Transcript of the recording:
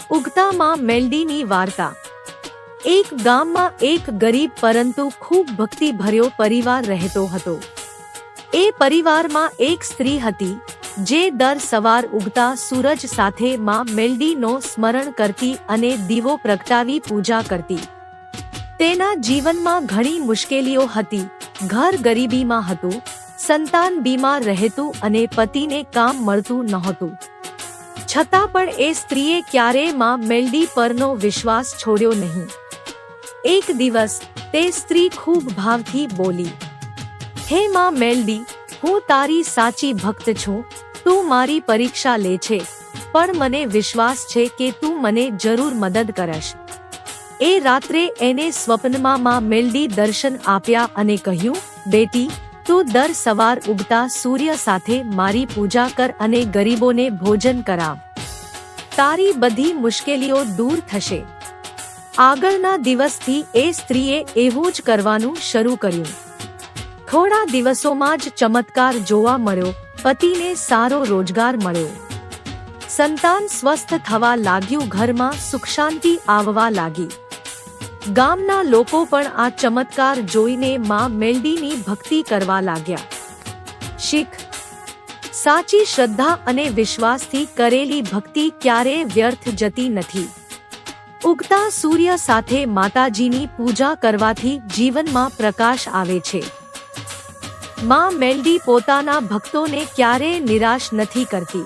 ઉગતા માં મેલડીની વાર્તા। એક ગામમાં એક ગરીબ પરંતુ ખૂબ ભક્તિભર્યો પરિવાર રહેતો હતો। એ પરિવારમાં એક સ્ત્રી હતી જે દર સવાર ઉગતા સૂરજ સાથે માં મેલડીનો સ્મરણ કરતી અને દીવો પ્રગટાવી પૂજા કરતી। તેના જીવનમાં ઘણી મુશ્કેલીઓ હતી। ઘર ગરીબીમાં હતું, સંતાન બીમાર રહેતું અને પતિને કામ મળતું નહોતું। છતાં પણ એ સ્ત્રીએ ક્યારેય માં મેલડી પરનો વિશ્વાસ છોડ્યો નહીં। એક દિવસ તે સ્ત્રી ખૂબ ભાવથી બોલી, હે માં મેલડી, હું તારી સાચી ભક્ત છું। તું મારી પરીક્ષા લે છે, પણ મને વિશ્વાસ છે કે તું મને જરૂર મદદ કરશ। એ રાત્રે એને સ્વપ્નમાં માં મેલડી દર્શન આપ્યા અને કહ્યું, બેટી, તું દર સવાર ઉગતા સૂર્ય સાથે મારી પૂજા કર અને ગરીબોને ભોજન કરાવ। તારી બધી મુશ્કેલીઓ દૂર થશે। આગળના દિવસથી એ સ્ત્રીએ એવું જ કરવાનું શરૂ કર્યું। થોડા દિવસોમાં જ ચમત્કાર જોવા મળ્યો। પતિને સારો રોજગાર મળ્યો, સંતાન સ્વસ્થ થવા લાગ્યું, ઘરમાં સુખ શાંતિ આવવા લાગી। ગામના લોકો પણ આ ચમત્કાર જોઈને માં મેલડીની ભક્તિ કરવા લાગ્યા। શીખ: સાચી શ્રદ્ધા અને વિશ્વાસથી કરેલી ભક્તિ ક્યારેય વ્યર્થ જતી નથી। ઉગતા સૂર્ય સાથે માતાજીની પૂજા કરવાથી જીવનમાં પ્રકાશ આવે છે। માં મેલડી પોતાના ભક્તોને ક્યારેય નિરાશ નથી કરતી।